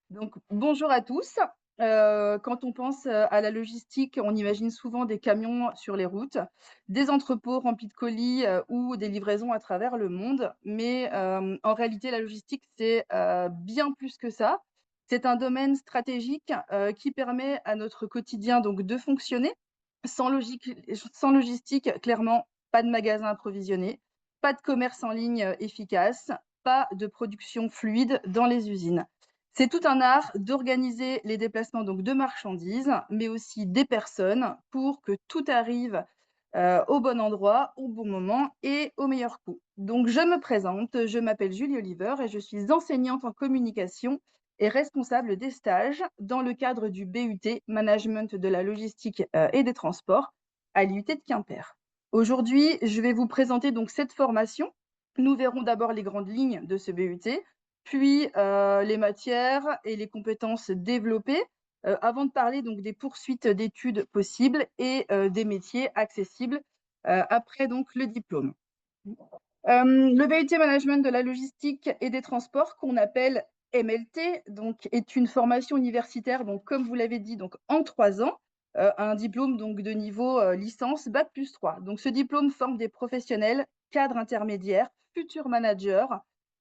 Donc, bonjour à tous. Quand on pense à la logistique, on imagine souvent des camions sur les routes, des entrepôts remplis de colis ou des livraisons à travers le monde. Mais en réalité, la logistique, c'est bien plus que ça. C'est un domaine stratégique qui permet à notre quotidien donc, de fonctionner. Sans logistique, clairement, pas de magasin approvisionné, pas de commerce en ligne efficace, pas de production fluide dans les usines. C'est tout un art d'organiser les déplacements donc de marchandises, mais aussi des personnes pour que tout arrive au bon endroit, au bon moment et au meilleur coût. Donc je me présente, je m'appelle Julie Oliver et je suis enseignante en communication et responsable des stages dans le cadre du BUT Management de la logistique et des transports à l'IUT de Quimper. Aujourd'hui, je vais vous présenter donc cette formation. Nous verrons d'abord les grandes lignes de ce BUT, puis les matières et les compétences développées, avant de parler donc des poursuites d'études possibles et des métiers accessibles après donc le diplôme. Le BUT Management de la logistique et des transports, qu'on appelle MLT, donc, est une formation universitaire, donc, comme vous l'avez dit, donc, en 3 ans, un diplôme donc, de niveau licence Bac+3. Donc, ce diplôme forme des professionnels, cadres intermédiaires, futurs managers,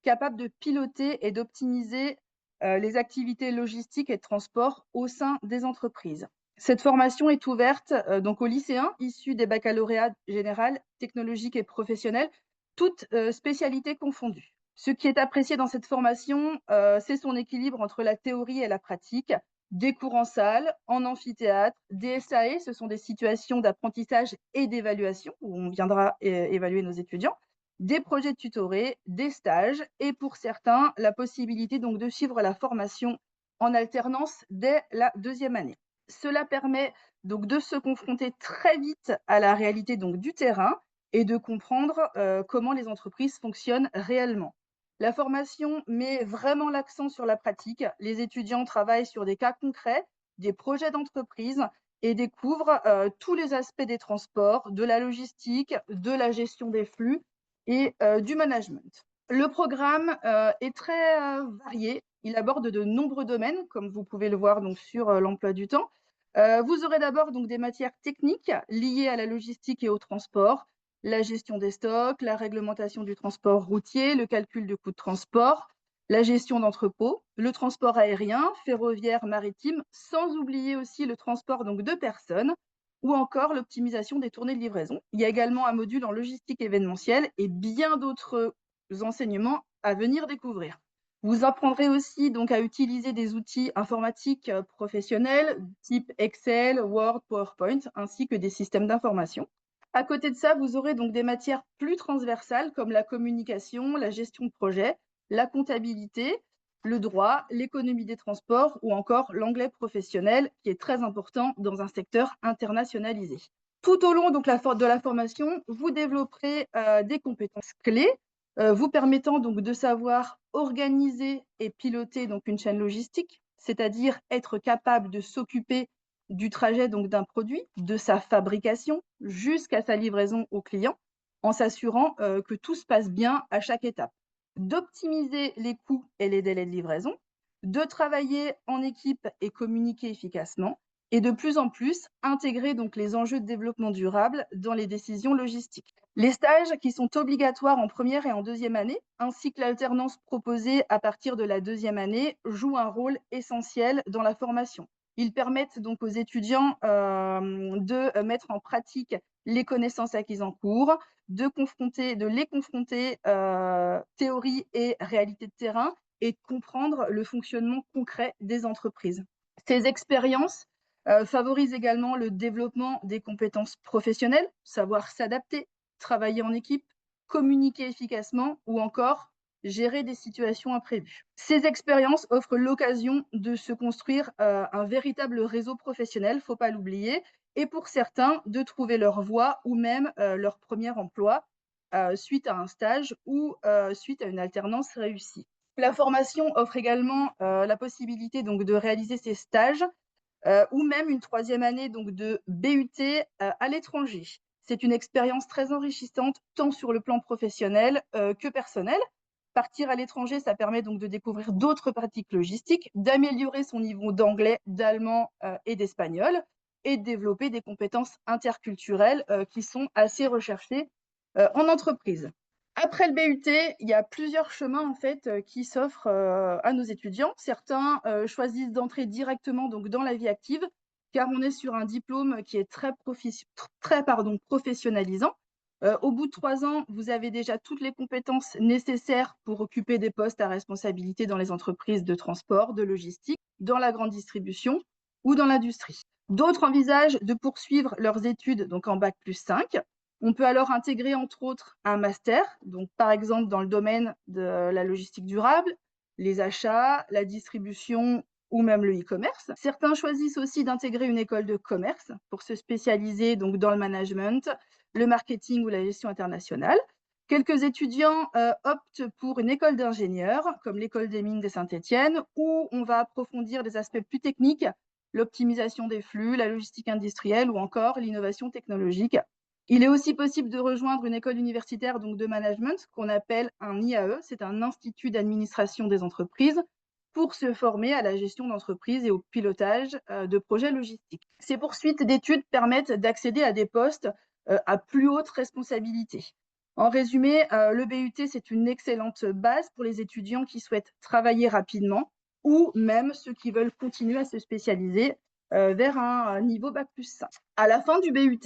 capables de piloter et d'optimiser les activités logistiques et de transport au sein des entreprises. Cette formation est ouverte donc aux lycéens issus des baccalauréats général, technologique et professionnel, toutes spécialités confondues. Ce qui est apprécié dans cette formation, c'est son équilibre entre la théorie et la pratique, des cours en salle, en amphithéâtre, des SAE, ce sont des situations d'apprentissage et d'évaluation, où on viendra évaluer nos étudiants, des projets tutorés, des stages, et pour certains, la possibilité donc de suivre la formation en alternance dès la 2e année. Cela permet donc de se confronter très vite à la réalité donc du terrain et de comprendre comment les entreprises fonctionnent réellement. La formation met vraiment l'accent sur la pratique. Les étudiants travaillent sur des cas concrets, des projets d'entreprise et découvrent tous les aspects des transports, de la logistique, de la gestion des flux et du management. Le programme est très varié. Il aborde de nombreux domaines, comme vous pouvez le voir donc, sur l'emploi du temps. Vous aurez d'abord donc des matières techniques liées à la logistique et au transport, la gestion des stocks, la réglementation du transport routier, le calcul du coût de transport, la gestion d'entrepôts, le transport aérien, ferroviaire, maritime, sans oublier aussi le transport donc de personnes ou encore l'optimisation des tournées de livraison. Il y a également un module en logistique événementielle et bien d'autres enseignements à venir découvrir. Vous apprendrez aussi donc à utiliser des outils informatiques professionnels type Excel, Word, PowerPoint, ainsi que des systèmes d'information. À côté de ça, vous aurez donc des matières plus transversales comme la communication, la gestion de projet, la comptabilité, le droit, l'économie des transports ou encore l'anglais professionnel qui est très important dans un secteur internationalisé. Tout au long donc, de la formation, vous développerez des compétences clés vous permettant donc de savoir organiser et piloter donc une chaîne logistique, c'est-à-dire être capable de s'occuper du trajet donc d'un produit, de sa fabrication jusqu'à sa livraison au client, en s'assurant que tout se passe bien à chaque étape, d'optimiser les coûts et les délais de livraison, de travailler en équipe et communiquer efficacement, et de plus en plus intégrer donc les enjeux de développement durable dans les décisions logistiques. Les stages qui sont obligatoires en première et en 2e année, ainsi que l'alternance proposée à partir de la 2e année, jouent un rôle essentiel dans la formation. Ils permettent donc aux étudiants de mettre en pratique les connaissances acquises en cours, de les confronter théorie et réalité de terrain et de comprendre le fonctionnement concret des entreprises. Ces expériences favorisent également le développement des compétences professionnelles, savoir s'adapter, travailler en équipe, communiquer efficacement ou encore gérer des situations imprévues. Ces expériences offrent l'occasion de se construire un véritable réseau professionnel, il ne faut pas l'oublier, et pour certains, de trouver leur voie ou même leur premier emploi suite à un stage ou suite à une alternance réussie. La formation offre également la possibilité donc, de réaliser ces stages ou même une 3e année donc, de BUT à l'étranger. C'est une expérience très enrichissante, tant sur le plan professionnel que personnel. Partir à l'étranger, ça permet donc de découvrir d'autres pratiques logistiques, d'améliorer son niveau d'anglais, d'allemand et d'espagnol, et de développer des compétences interculturelles qui sont assez recherchées en entreprise. Après le BUT, il y a plusieurs chemins en fait qui s'offrent à nos étudiants. Certains choisissent d'entrer directement donc dans la vie active, car on est sur un diplôme qui est très professionnalisant. Au bout de 3 ans, vous avez déjà toutes les compétences nécessaires pour occuper des postes à responsabilité dans les entreprises de transport, de logistique, dans la grande distribution ou dans l'industrie. D'autres envisagent de poursuivre leurs études donc en bac+5. On peut alors intégrer entre autres un master, donc par exemple dans le domaine de la logistique durable, les achats, la distribution ou même le e-commerce. Certains choisissent aussi d'intégrer une école de commerce pour se spécialiser donc dans le management, le marketing ou la gestion internationale. Quelques étudiants optent pour une école d'ingénieurs, comme l'école des mines de Saint-Étienne, où on va approfondir des aspects plus techniques, l'optimisation des flux, la logistique industrielle ou encore l'innovation technologique. Il est aussi possible de rejoindre une école universitaire donc de management qu'on appelle un IAE, c'est un institut d'administration des entreprises, pour se former à la gestion d'entreprise et au pilotage de projets logistiques. Ces poursuites d'études permettent d'accéder à des postes à plus haute responsabilité. En résumé, le BUT, c'est une excellente base pour les étudiants qui souhaitent travailler rapidement ou même ceux qui veulent continuer à se spécialiser vers un niveau bac+5. À la fin du BUT,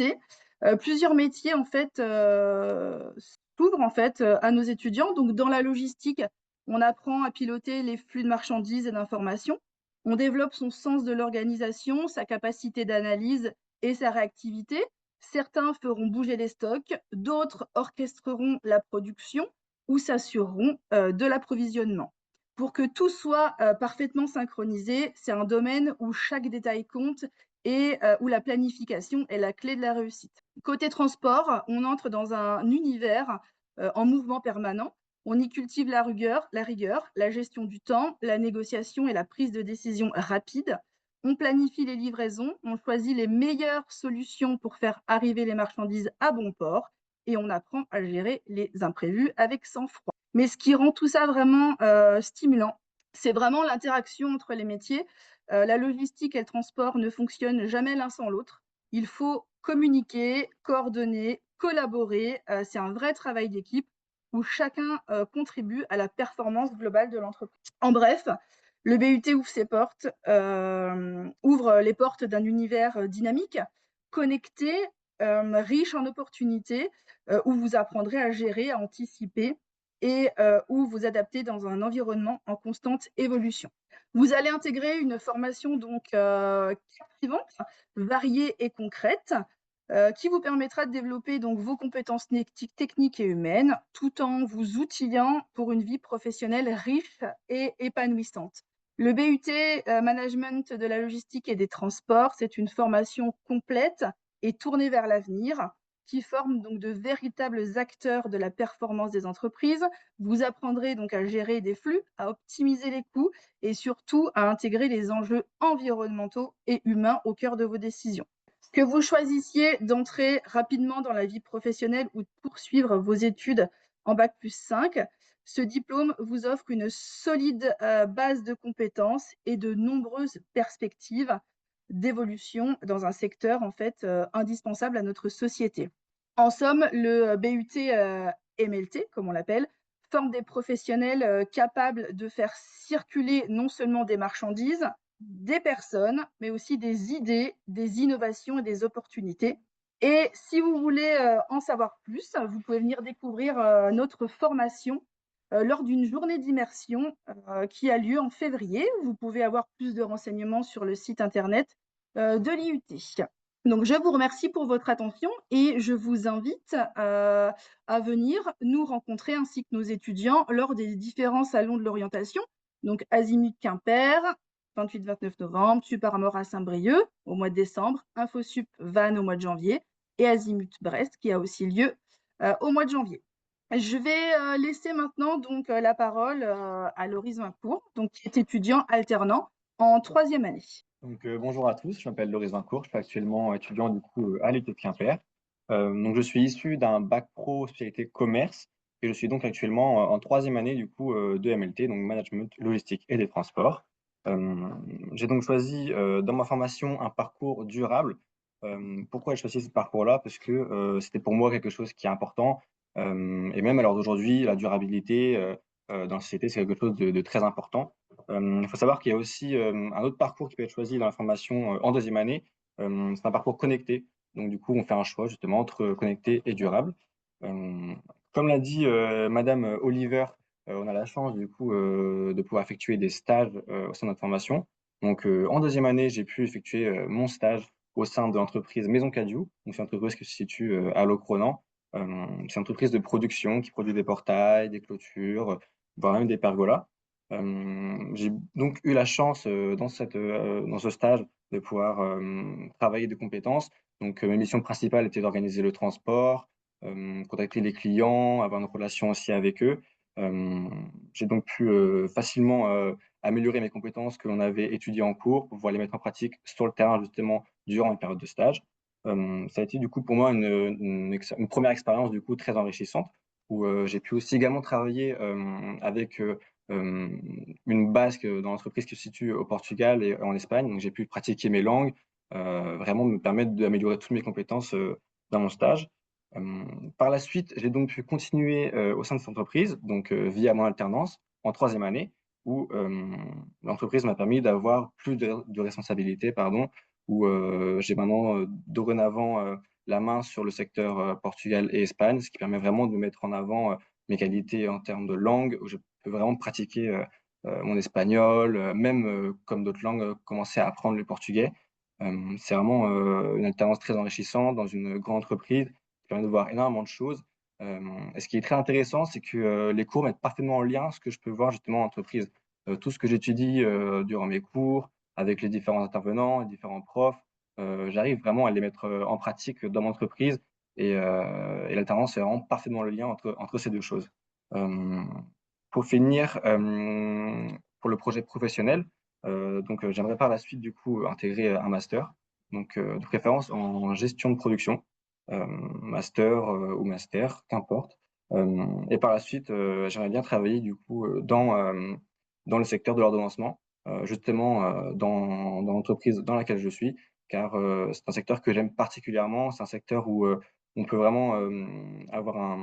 plusieurs métiers en fait s'ouvrent en fait à nos étudiants. Donc dans la logistique, on apprend à piloter les flux de marchandises et d'informations. On développe son sens de l'organisation, sa capacité d'analyse et sa réactivité. Certains feront bouger les stocks, d'autres orchestreront la production ou s'assureront de l'approvisionnement. Pour que tout soit parfaitement synchronisé, c'est un domaine où chaque détail compte et où la planification est la clé de la réussite. Côté transport, on entre dans un univers en mouvement permanent. On y cultive la rigueur, la gestion du temps, la négociation et la prise de décision rapide. On planifie les livraisons, on choisit les meilleures solutions pour faire arriver les marchandises à bon port et on apprend à gérer les imprévus avec sang-froid. Mais ce qui rend tout ça vraiment stimulant, c'est vraiment l'interaction entre les métiers. La logistique et le transport ne fonctionnent jamais l'un sans l'autre. Il faut communiquer, coordonner, collaborer. C'est un vrai travail d'équipe où chacun contribue à la performance globale de l'entreprise. En bref, le BUT ouvre les portes d'un univers dynamique, connecté, riche en opportunités, où vous apprendrez à gérer, à anticiper et où vous adapter dans un environnement en constante évolution. Vous allez intégrer une formation donc captivante, variée et concrète, qui vous permettra de développer donc vos compétences techniques et humaines, tout en vous outillant pour une vie professionnelle riche et épanouissante. Le BUT Management de la logistique et des transports, c'est une formation complète et tournée vers l'avenir qui forme donc de véritables acteurs de la performance des entreprises. Vous apprendrez donc à gérer des flux, à optimiser les coûts et surtout à intégrer les enjeux environnementaux et humains au cœur de vos décisions. Que vous choisissiez d'entrer rapidement dans la vie professionnelle ou de poursuivre vos études en bac+5, ce diplôme vous offre une solide base de compétences et de nombreuses perspectives d'évolution dans un secteur en fait indispensable à notre société. En somme, le BUT MLT, comme on l'appelle, forme des professionnels capables de faire circuler non seulement des marchandises, des personnes, mais aussi des idées, des innovations et des opportunités. Et si vous voulez en savoir plus, vous pouvez venir découvrir notre formation lors d'une journée d'immersion qui a lieu en février. Vous pouvez avoir plus de renseignements sur le site internet de l'IUT. Donc, je vous remercie pour votre attention et je vous invite à venir nous rencontrer ainsi que nos étudiants lors des différents salons de l'orientation. Donc, Azimut Quimper, 28-29 novembre, Suparamor à Saint-Brieuc au mois de décembre, InfoSup Vannes au mois de janvier et Azimut Brest qui a aussi lieu au mois de janvier. Je vais laisser maintenant donc la parole à Loris Vincourt, donc, qui est étudiant alternant en 3e année. Donc, bonjour à tous, je m'appelle Loris Vincourt, je suis actuellement étudiant du coup à l'UT de Quimper. Donc, je suis issu d'un bac pro spécialité commerce et je suis donc actuellement en 3e année du coup, de MLT, donc management logistique et des transports. J'ai donc choisi, dans ma formation un parcours durable. Pourquoi j'ai choisi ce parcours-là? Parce que, c'était pour moi quelque chose qui est important, et même à l'heure d'aujourd'hui, la durabilité, dans la société, c'est quelque chose de très important. Il faut savoir qu'il y a aussi, un autre parcours qui peut être choisi dans la formation, en 2e année. C'est un parcours connecté. Donc du coup, on fait un choix justement entre connecté et durable. Hem, Comme l'a dit, madame Oliver, on a la chance du coup, de pouvoir effectuer des stages, au sein de notre formation. Donc, en 2e année, j'ai pu effectuer, mon stage au sein de l'entreprise Maison Cadieu. Donc c'est une entreprise qui se situe, à Locronan. C'est une entreprise de production qui produit des portails, des clôtures, voire même des pergolas. J'ai donc eu la chance, dans ce stage de pouvoir, travailler des compétences. Donc, ma mission principale était d'organiser le transport, contacter les clients, avoir une relation aussi avec eux. J'ai donc pu, facilement, améliorer mes compétences que l'on avait étudiées en cours, pour pouvoir les mettre en pratique sur le terrain justement durant une période de stage. Ça a été du coup pour moi une 1re expérience du coup très enrichissante où, j'ai pu aussi également travailler, avec, une basque, dans l'entreprise qui se situe au Portugal et en Espagne. Donc j'ai pu pratiquer mes langues, vraiment me permettre d'améliorer toutes mes compétences, dans mon stage. Par la suite, j'ai donc pu continuer, au sein de cette entreprise, donc via mon alternance en 3e année où, l'entreprise m'a permis d'avoir plus de responsabilités, pardon, où, j'ai maintenant, dorénavant, la main sur le secteur, Portugal et Espagne, ce qui permet vraiment de mettre en avant, mes qualités en termes de langue, où je peux vraiment pratiquer, mon espagnol, même, comme d'autres langues, commencer à apprendre le portugais. C'est vraiment, une alternance très enrichissante dans une grande entreprise qui permet de voir énormément de choses. Et ce qui est très intéressant, c'est que, les cours mettent parfaitement en lien ce que je peux voir justement en entreprise. Tout ce que j'étudie, durant mes cours, avec les différents intervenants, les différents profs, j'arrive vraiment à les mettre, en pratique dans mon entreprise et l'alternance, c'est vraiment parfaitement le lien entre ces 2 choses. Hem, pour finir, pour le projet professionnel, donc j'aimerais par la suite du coup intégrer, un master, donc de préférence en gestion de production, master, ou master, qu'importe. Et par la suite, j'aimerais bien travailler du coup, dans le secteur de l'ordonnancement, justement, dans l'entreprise dans laquelle je suis, car, c'est un secteur que j'aime particulièrement. C'est un secteur où, on peut vraiment, avoir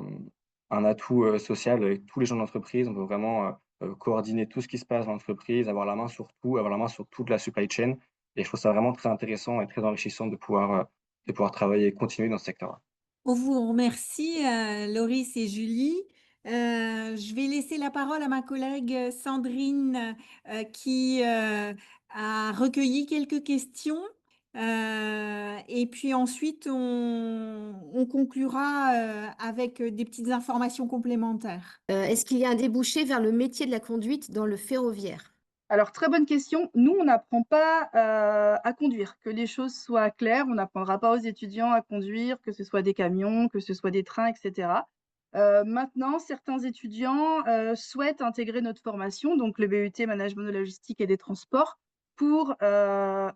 un atout, social avec tous les gens de l'entreprise. On peut vraiment, coordonner tout ce qui se passe dans l'entreprise, avoir la main sur tout, avoir la main sur toute la supply chain et je trouve ça vraiment très intéressant et très enrichissant de pouvoir travailler et continuer dans ce secteur-là. On vous remercie, Loris et Julie. Je vais laisser la parole à ma collègue, Sandrine, qui, a recueilli quelques questions. Et puis ensuite on conclura, avec, des petites informations complémentaires. Est-ce qu'il y a un débouché vers le métier de la conduite dans le ferroviaire? Alors, très bonne question. Nous, on n'apprend pas, à conduire, que les choses soient claires. On n'apprendra pas aux étudiants à conduire, que ce soit des camions, que ce soit des trains et cetera. Maintenant, certains étudiants, souhaitent intégrer notre formation, donc le BUT Management de la logistique et des transports, pour,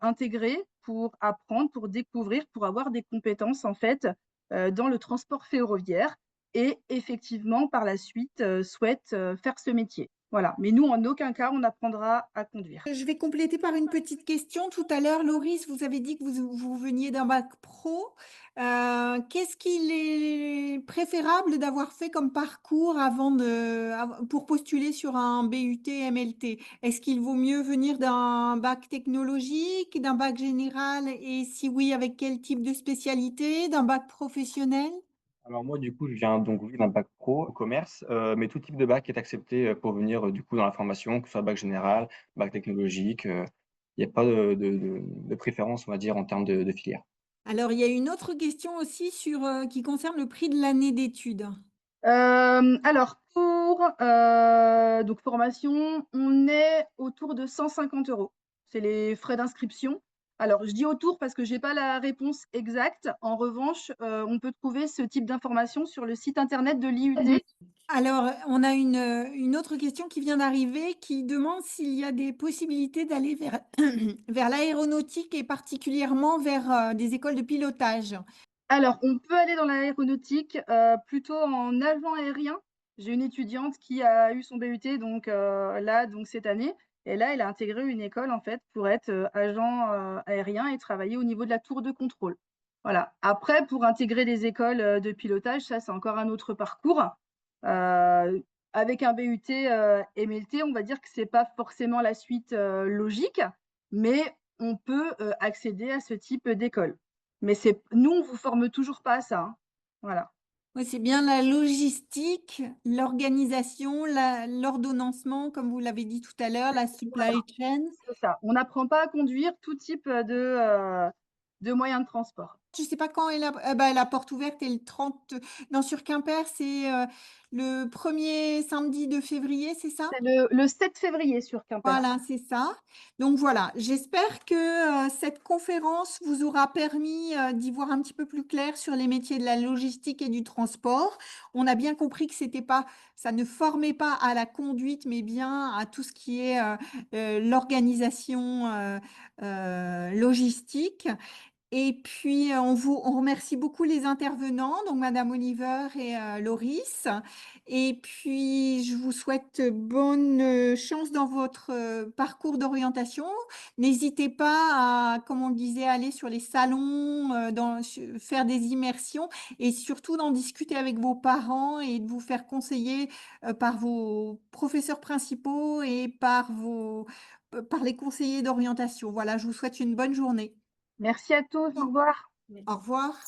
intégrer, pour apprendre, pour découvrir, pour avoir des compétences, en fait, dans le transport ferroviaire et effectivement, par la suite, souhaitent, faire ce métier. Voilà, mais nous, en aucun cas, on apprendra à conduire. Je vais compléter par une petite question. Tout à l'heure, Loris, vous avez dit que vous veniez d'un bac pro. Qu'est-ce qu'il est préférable d'avoir fait comme parcours pour postuler sur un BUT MLT? Est-ce qu'il vaut mieux venir d'un bac technologique, d'un bac général et si oui, avec quel type de spécialité, d'un bac professionnel? Alors moi, du coup, je viens donc oui d'un bac pro commerce, mais tout type de bac est accepté, pour venir, du coup dans la formation, que ce soit bac général, bac technologique, il y a pas de préférence, on va dire, en termes de filière. Alors, il y a une autre question aussi qui concerne le prix de l'année d'études. Alors pour, donc formation, on est autour de 150 €. C'est les frais d'inscription. Alors je dis autour parce que j'ai pas la réponse exacte. En revanche, on peut trouver ce type d'informations sur le site internet de l'IUT. Alors, on a une autre question qui vient d'arriver, qui demande s'il y a des possibilités d'aller vers vers l'aéronautique et particulièrement vers, des écoles de pilotage. Alors on peut aller dans l'aéronautique, plutôt en agent aérien. J'ai une étudiante qui a eu son BUT donc là, donc cette année et là, elle a intégré une école en fait pour être, agent, aérien et travailler au niveau de la tour de contrôle. Voilà. Après pour intégrer des écoles, de pilotage, ça c'est encore un autre parcours. Avec un BUT, MLT, on va dire que c'est pas forcément la suite, logique, mais on peut, accéder à ce type d'école. Mais c'est nous, on vous forme toujours pas à ça, hein. Voilà. Ouais, c'est bien la logistique, l'organisation, l'ordonnancement, comme vous l'avez dit tout à l'heure, la supply chain. C'est ça. On n'apprend pas à conduire tout type, de moyens de transport. Je ne sais pas quand est la porte ouverte est le 30. Non, sur Quimper, c'est le premier samedi de février, c'est ça? C'est le 7 février sur Quimper. Voilà, c'est ça. Donc voilà, j'espère que cette conférence vous aura permis d'y voir un petit peu plus clair sur les métiers de la logistique et du transport. On a bien compris que ça ne formait pas à la conduite, mais bien à tout ce qui est l'organisation logistique. Et puis, on remercie beaucoup les intervenants, donc madame Oliver et Loris. Et puis, je vous souhaite bonne chance dans votre parcours d'orientation. N'hésitez pas à, comme on le disait, aller sur les salons, faire des immersions et surtout d'en discuter avec vos parents et de vous faire conseiller par vos professeurs principaux et par les conseillers d'orientation. Voilà, je vous souhaite une bonne journée. Merci à tous. Au revoir. Au revoir.